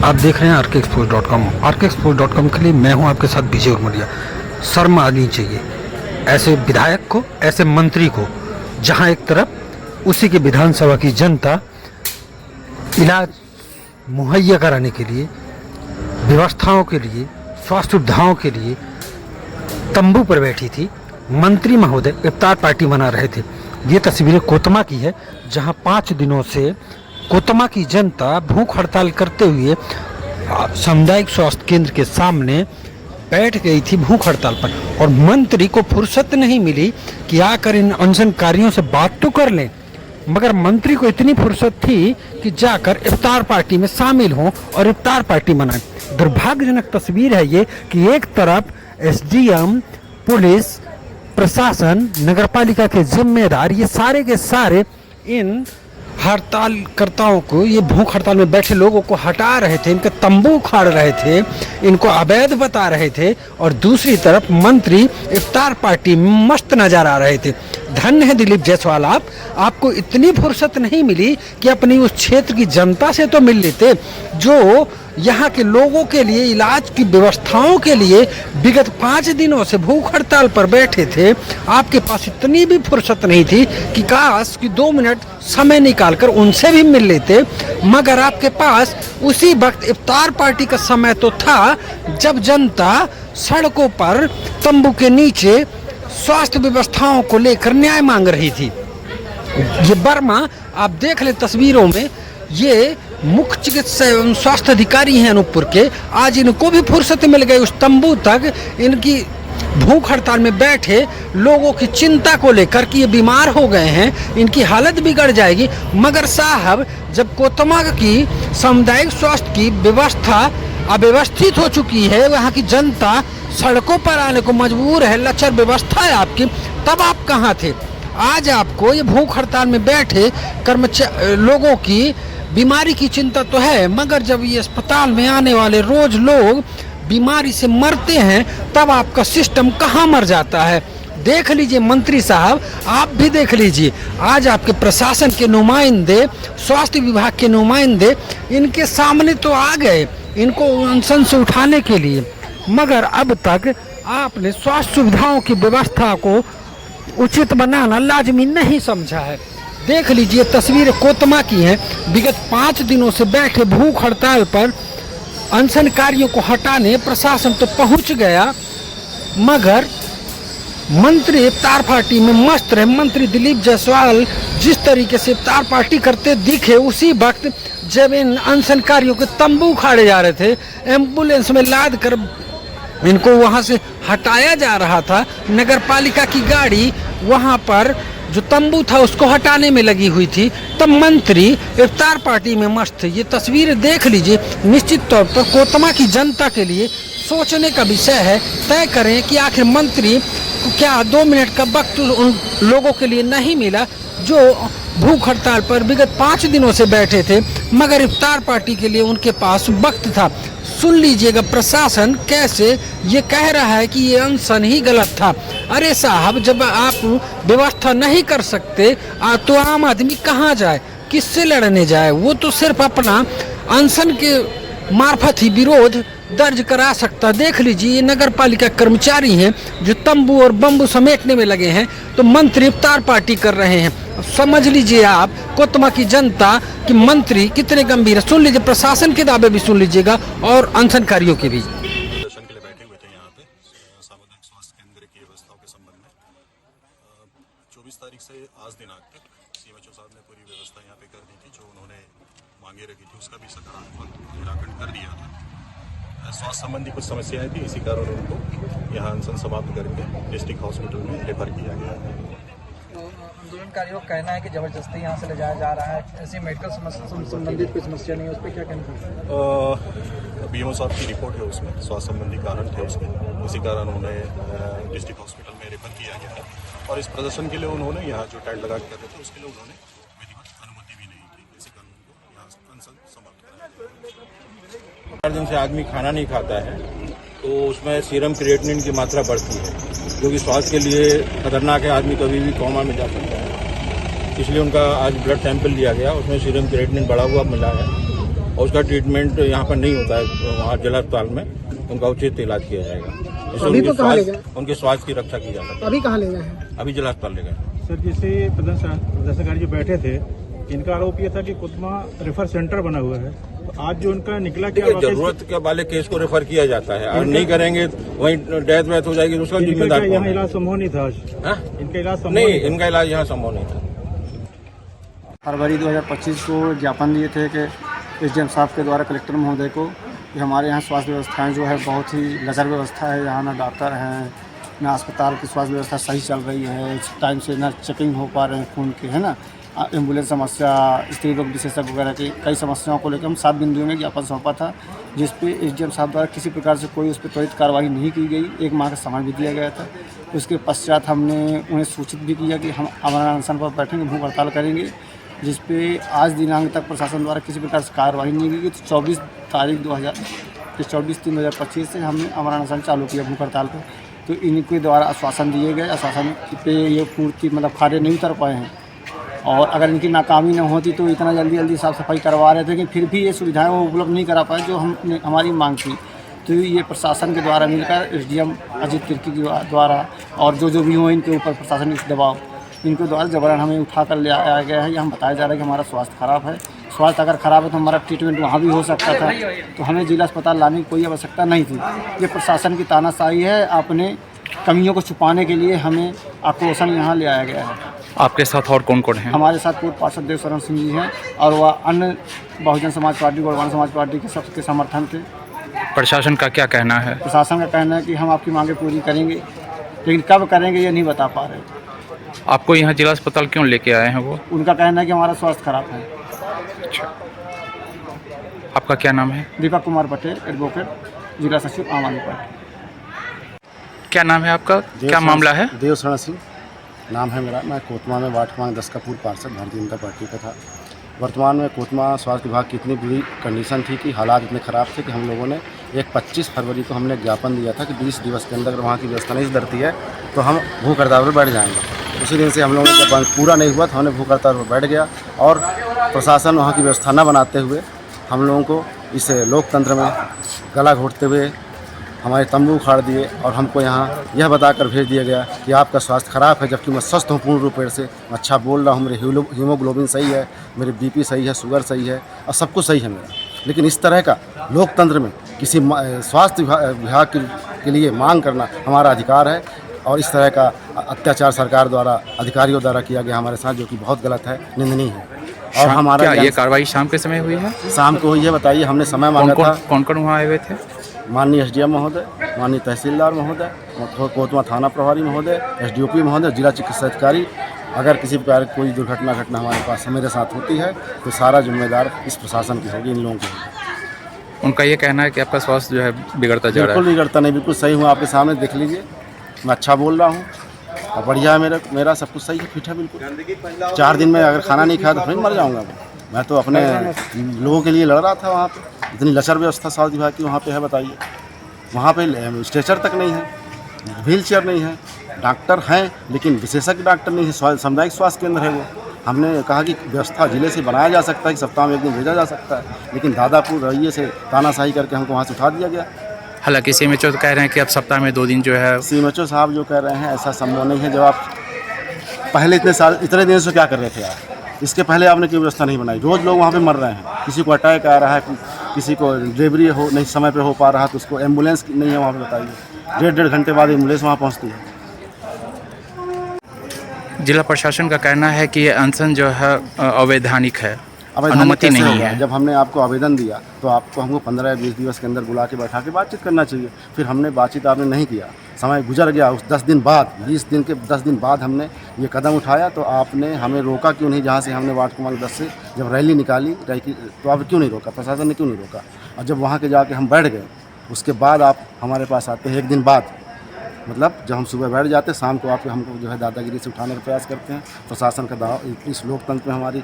आप देख रहे हैं RKExpress.com। RKExpress.com के लिए मैं हूं आपके साथ विजय उमरिया। शर्म आनी चाहिए ऐसे विधायक को, ऐसे मंत्री को, जहां एक तरफ उसी के विधानसभा की जनता इलाज मुहैया कराने के लिए, व्यवस्थाओं के लिए, स्वास्थ्य सुविधाओं के लिए तंबू पर बैठी थी, मंत्री महोदय इफ्तार पार्टी मना रहे थे। ये तस्वीरें कोतमा की है, जहां 5 दिनों से कोतमा की जनता भूख हड़ताल करते हुए सामुदायिक स्वास्थ्य केंद्र के सामने बैठ गई थी भूख हड़ताल पर, और मंत्री को फुर्सत नहीं मिली कि आकर इन अनशनकारियों से बात तो कर लें। मगर मंत्री को इतनी फुर्सत थी कि जाकर इफ्तार पार्टी में शामिल हों और इफ्तार पार्टी मनाएं। दुर्भाग्यजनक तस्वीर है ये कि एक तरफ SDM, पुलिस, प्रशासन, नगरपालिका के जिम्मेदार ये सारे के सारे इन हड़तालकर्ताओं को, ये भूख हड़ताल में बैठे लोगों को हटा रहे थे, इनके तंबू उखाड़ रहे थे, इनको अवैध बता रहे थे, और दूसरी तरफ मंत्री इफ्तार पार्टी में मस्त नजर आ रहे थे। धन्य है दिलीप जायसवाल, आपको इतनी फुर्सत नहीं मिली कि अपनी उस क्षेत्र की जनता से तो मिल लेते, जो यहाँ के लोगों के लिए इलाज की व्यवस्थाओं के लिए विगत 5 दिनों से भूख हड़ताल पर बैठे थे। आपके पास इतनी भी फुर्सत नहीं थी कि काश कि 2 मिनट समय निकालकर उनसे भी मिल लेते। मगर आपके पास उसी वक्त इफ्तार पार्टी का समय तो था जब जनता सड़कों पर तंबू के नीचे स्वास्थ्य व्यवस्थाओं को लेकर न्याय मांग रही थी। ये बर्मा आप देख ले तस्वीरों में, ये मुख्य चिकित्सा एवं स्वास्थ्य अधिकारी हैं अनूपपुर के। आज इनको भी फुर्सत मिल गई उस तंबू तक इनकी भूख हड़ताल में बैठे लोगों की चिंता को लेकर कि ये बीमार हो गए हैं, इनकी हालत बिगड़ जाएगी। मगर साहब, जब कोतमा की सामुदायिक स्वास्थ्य की व्यवस्था अव्यवस्थित हो चुकी है, वहाँ की जनता सड़कों पर आने को मजबूर है, लचर व्यवस्था है आपकी, तब आप कहाँ थे? आज आपको ये भूख हड़ताल में बैठे लोगों की बीमारी की चिंता तो है, मगर जब ये अस्पताल में आने वाले रोज लोग बीमारी से मरते हैं, तब आपका सिस्टम कहाँ मर जाता है। देख लीजिए मंत्री साहब, आप भी देख लीजिए, आज आपके प्रशासन के नुमाइंदे, स्वास्थ्य विभाग के नुमाइंदे इनके सामने तो आ गए इनको अनशन से उठाने के लिए, मगर अब तक आपने स्वास्थ्य सुविधाओं की व्यवस्था को उचित बनाना लाजमी नहीं समझा है। देख लीजिए तस्वीरें कोतमा की हैं, विगत 5 दिनों से बैठे भूख हड़ताल पर अनशनकारियों को हटाने प्रशासन तो पहुंच गया, मगर मंत्री इफ्तार पार्टी में मस्त रहे। मंत्री दिलीप जायसवाल जिस तरीके से इफ्तार पार्टी करते दिखे, उसी वक्त जब इन अनशनकारियों के तंबू उखाड़े जा रहे थे, एम्बुलेंस में लाद कर इनको वहां से हटाया जा रहा था, नगर पालिका की गाड़ी वहां पर जो तंबू था उसको हटाने में लगी हुई थी, तब मंत्री इफ्तार पार्टी में मस्त थे। ये तस्वीर देख लीजिए, निश्चित तौर पर कोतमा की जनता के लिए सोचने का विषय है। तय करें कि आखिर मंत्री को क्या 2 मिनट का वक्त उन लोगों के लिए नहीं मिला जो भूख हड़ताल पर विगत 5 दिनों से बैठे थे, मगर इफ्तार पार्टी के लिए उनके पास वक्त था। सुन लीजिएगा प्रशासन कैसे ये कह रहा है कि ये अनशन ही गलत था। अरे साहब, जब आप व्यवस्था नहीं कर सकते तो आम आदमी कहाँ जाए, किससे लड़ने जाए? वो तो सिर्फ अपना अनशन के मार्फत ही विरोध दर्ज करा सकता। देख लीजिए, ये नगर पालिका कर्मचारी हैं जो तंबू और बम्बू समेटने में लगे हैं, तो मंत्री इफ्तार पार्टी कर रहे हैं। समझ लीजिए आप कोतमा की जनता कि मंत्री कितने गंभीर है। सुन लीजिए, प्रशासन के दावे भी सुन लीजिएगा और अनशनकारियों के भी। प्रदर्शन के लिए बैठे हुए थे यहाँ पे सामुदायिक स्वास्थ्य केंद्र की व्यवस्थाओं के संबंध में 24 तारीख से आज दिनांक तक CMHO साहब ने पूरी व्यवस्था यहाँ पे कर दी थी, जो उन्होंने मांगे रखी थी उसका भी सकारात्मक निराकरण कर दिया था। स्वास्थ्य संबंधी कुछ समस्याएं थी, इसी कारण उनको यहाँ अनशन समाप्त करके डिस्ट्रिक्ट हॉस्पिटल में रेफर किया गया है। आंदोलनकारियों का कहना है कि जबरदस्ती यहाँ से ले जाया जा रहा है, ऐसी मेडिकल समस्या संबंधित कोई समस्या नहीं है, उस पर क्या कहना है? BMO साहब की रिपोर्ट है, उसमें स्वास्थ्य संबंधी कारण थे उसके, इसी कारण उन्हें डिस्ट्रिक्ट हॉस्पिटल में रेफर किया गया है। और इस प्रदर्शन के लिए उन्होंने यहाँ जो टाइल लगा कर रहे थे उसके लिए उन्होंने विधिवत अनुमति भी नहीं थी, इसी कारण उनको यहाँ अनशन समाप्त कराया। 4 दिन से आदमी खाना नहीं खाता है, तो उसमें सीरम क्रिएटिनिन की मात्रा बढ़ती है, जो कि स्वास्थ्य के लिए खतरनाक है। आदमी कभी भी कोमा में जा सकता है, इसलिए उनका आज ब्लड सैंपल लिया गया, उसमें सीरम क्रिएटिनिन बढ़ा हुआ मिला है। और उसका ट्रीटमेंट यहाँ पर नहीं होता है, वहाँ जिला अस्पताल में उनका उचित इलाज किया जाएगा। इससे अभी तो कहाँ ले गए? उनके स्वास्थ्य की रक्षा की जा सकती है। अभी कहाँ ले गए हैं? अभी जिला अस्पताल ले गए। सर, जैसे प्रदर्शनकारी जो बैठे थे, इनका आरोप ये था कि कोतमा रेफर सेंटर बना हुआ है, तो आज जो उनका निकला क्या जरूरत के वाले केस को रेफर किया जाता है, और नहीं करेंगे वहीं डेथ वेथ हो जाएगी, तो उसका जिम्मेदार कौन यहाँ है? इलाज संभव नहीं था आज? हाँ? इनका इलाज संभव नहीं, इनका इलाज यहाँ संभव नहीं था। फरवरी 2025 को ज्ञापन दिए थे कि एसडीएम साहब के द्वारा कलेक्टर महोदय को कि हमारे यहाँ स्वास्थ्य व्यवस्थाएं जो है बहुत ही लचर व्यवस्था है, यहाँ ना डॉक्टर हैं, ना अस्पताल की स्वास्थ्य व्यवस्था सही चल रही है, टाइम से ना चेकिंग हो पा रहे हैं खून के, है ना, एम्बुलेंस समस्या, स्त्री रोग विशेषज्ञ वगैरह की कई समस्याओं को लेकर हम 7 बिंदुओं में ज्ञापन सौंपा था, जिस पे एसडीएम साहब द्वारा किसी प्रकार से कोई उस पर त्वरित कार्रवाई नहीं की गई। 1 माह का समय भी दिया गया था। उसके पश्चात हमने उन्हें सूचित भी किया कि हम अमरण अनशन पर बैठेंगे, भूख हड़ताल करेंगे, जिस पे आज दिनांक तक प्रशासन द्वारा किसी प्रकार से कार्रवाई नहीं की गई। तो 24/3/2025 से हमने अमरण अनशन चालू किया भूख हड़ताल पर। तो इनके द्वारा आश्वासन दिए गए, आश्वासन पे ये पूर्ति मतलब कार्य नहीं उतर पाए हैं, और अगर इनकी नाकामी न होती तो इतना जल्दी साफ सफाई करवा रहे थे, लेकिन फिर भी ये सुविधाएं वो उपलब्ध नहीं करा पाए जो हमने हमारी मांग थी। तो ये प्रशासन के द्वारा मिलकर एसडीएम अजीत तिर्की के द्वारा और जो भी हो इनके ऊपर प्रशासनिक दबाव, इनके द्वारा जबरन हमें उठा कर ले आया गया है। यहाँ बताया जा रहा है कि हमारा स्वास्थ्य खराब है। स्वास्थ्य अगर खराब है तो हमारा ट्रीटमेंट वहाँ भी हो सकता था, तो हमें जिला अस्पताल लाने की कोई आवश्यकता नहीं थी। ये प्रशासन की तानाशाही है, अपने कमियों को छुपाने के लिए हमें आक्रोशन यहाँ ले आया गया है। आपके साथ और कौन कौन है? हमारे साथ पूर्व पार्षद देव शरण सिंह जी हैं, और वह अन्य बहुजन समाज पार्टी, गौरवान समाज पार्टी के सबके समर्थन थे। प्रशासन का क्या कहना है? प्रशासन का कहना है कि हम आपकी मांगें पूरी करेंगे, लेकिन कब करेंगे ये नहीं बता पा रहे। आपको यहाँ जिला अस्पताल क्यों लेके आए हैं वो? उनका कहना है कि हमारा स्वास्थ्य खराब है। अच्छा, आपका क्या नाम है? दीपक कुमार पटेल, एडवोकेट, जिला सचिव आम आदमी पार्टी। क्या नाम है आपका? क्या मामला है? देव शरण सिंह नाम है मेरा। मैं कोतमा में वार्ड क्रमांक 10 का पूर्व पार्षद भारतीय जनता पार्टी का था। वर्तमान में कोतमा स्वास्थ्य विभाग की इतनी बुरी कंडीशन थी कि हालात इतने ख़राब थे कि हम लोगों ने 25 फरवरी को हमने ज्ञापन दिया था कि 20 दिवस के अंदर अगर वहाँ की व्यवस्था नहीं सुधरती है तो हम भूख हड़ताल पर बैठ जाएंगे। उसी दिन से हम लोगों ने जब पूरा नहीं हुआ तो हमने भूख हड़ताल पर बैठ गया, और प्रशासन वहाँ की व्यवस्था न बनाते हुए हम लोगों को इस लोकतंत्र में गला घोटते हुए हमारे तंबू उखाड़ दिए, और हमको यहाँ यह बताकर भेज दिया गया कि आपका स्वास्थ्य खराब है, जबकि मैं स्वस्थ हूँ पूर्ण रूप से। मैं अच्छा बोल रहा हूँ, मेरे हीमोग्लोबिन सही है, मेरे बीपी सही है, शुगर सही है, और सब कुछ सही है मेरा। लेकिन इस तरह का लोकतंत्र में किसी स्वास्थ्य विभाग के लिए मांग करना हमारा अधिकार है, और इस तरह का अत्याचार सरकार द्वारा, अधिकारियों द्वारा किया गया हमारे साथ, जो कि बहुत गलत है, निंदनीय है। और हमारा क्या ये कार्रवाई शाम के समय हुई है? शाम को हुई है। बताइए, हमने समय मांगा था। कौन कौन वहाँ आए हुए थे? माननीय एसडीएम महोदय, माननीय तहसीलदार महोदय, कोतमा थाना प्रभारी महोदय, एसडीओपी महोदय, जिला चिकित्सा अधिकारी। अगर किसी प्रकार की कोई दुर्घटना हमारे पास मेरे साथ होती है तो सारा जिम्मेदार इस प्रशासन की होगी, इन लोगों की होगी। उनका ये कहना है कि आपका स्वास्थ्य जो है बिगड़ता जा रहा है। बिल्कुल बिगड़ता नहीं, बिल्कुल सही हूँ। आपके सामने देख लीजिए, मैं अच्छा बोल रहा हूँ और बढ़िया है, मेरा सब कुछ सही है, फिट है बिल्कुल। 4 दिन में अगर खाना नहीं खाया तो फिर मर जाऊँगा। मैं तो अपने लोगों के लिए लड़ रहा था। वहाँ पे इतनी लचर व्यवस्था स्वास्थ्य विभाग की वहाँ पे है, बताइए। वहाँ पे स्ट्रेचर तक नहीं है, व्हील चेयर नहीं है, डॉक्टर हैं लेकिन विशेषज्ञ डॉक्टर नहीं है, सामुदायिक स्वास्थ्य केंद्र है वो। हमने कहा कि व्यवस्था जिले से बनाया जा सकता है कि सप्ताह में 1 दिन भेजा जा सकता है, लेकिन दादापुर रवैये से तानाशाही करके हमको वहाँ से उठा दिया गया। हालांकि सीएमएचओ तो कह रहे हैं कि अब सप्ताह में 2 दिन जो है। सीएमएचओ साहब जो कह रहे हैं ऐसा संभव नहीं है। जब आप पहले इतने दिन से क्या कर रहे थे आप? इसके पहले आपने कोई व्यवस्था नहीं बनाई। रोज़ लोग वहाँ पे मर रहे हैं, किसी को अटैक आ रहा है, किसी को डिलीवरी हो नहीं समय पे हो पा रहा है, तो उसको एम्बुलेंस नहीं है वहाँ पे। बताइए, 1.5 घंटे बाद एम्बुलेंस वहाँ पहुँचती है। जिला प्रशासन का कहना है कि ये अनशन जो है अवैधानिक है, अनुमति नहीं है। जब हमने आपको आवेदन दिया तो आपको हमको 15 या 20 दिवस के अंदर बुला के बैठा के बातचीत करना चाहिए। फिर हमने बातचीत आपने नहीं किया, समय गुजर गया। उस 10 दिन बाद, 20 दिन के 10 दिन बाद हमने ये कदम उठाया, तो आपने हमें रोका क्यों नहीं? जहाँ से हमने वार्ड क्रमांक 10 से जब रैली निकाली तो आप क्यों नहीं रोका? प्रशासन ने क्यों नहीं रोका? और जब वहाँ के जाके हम बैठ गए, उसके बाद आप हमारे पास आते हैं 1 दिन बाद। मतलब जब हम सुबह बैठ जाते, शाम को आप हमको जो है दादागिरी से उठाने का प्रयास करते हैं। प्रशासन का दाव इस लोकतंत्र में हमारी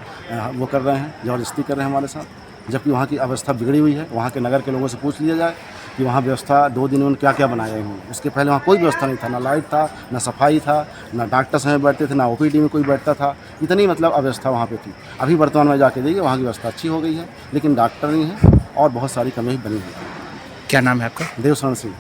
वो कर रहे हैं, ज़बरदस्ती कर रहे हैं हमारे साथ, जबकि वहाँ की अवस्था बिगड़ी हुई है। वहाँ के नगर के लोगों से पूछ लिया जाए, कि वहाँ व्यवस्था 2 दिन में क्या क्या बनाया इन्होंने। उसके पहले वहाँ कोई व्यवस्था नहीं था, ना लाइट था, ना सफाई था, ना डॉक्टर समय बैठते थे, ना ओपीडी में कोई बैठता था। इतनी मतलब अव्यवस्था वहाँ पे थी। अभी वर्तमान में जाके देखिए वहाँ की व्यवस्था अच्छी हो गई है, लेकिन डॉक्टर नहीं है और बहुत सारी कमी बनी हुई है। क्या नाम है आपका? देवशरण सिंह।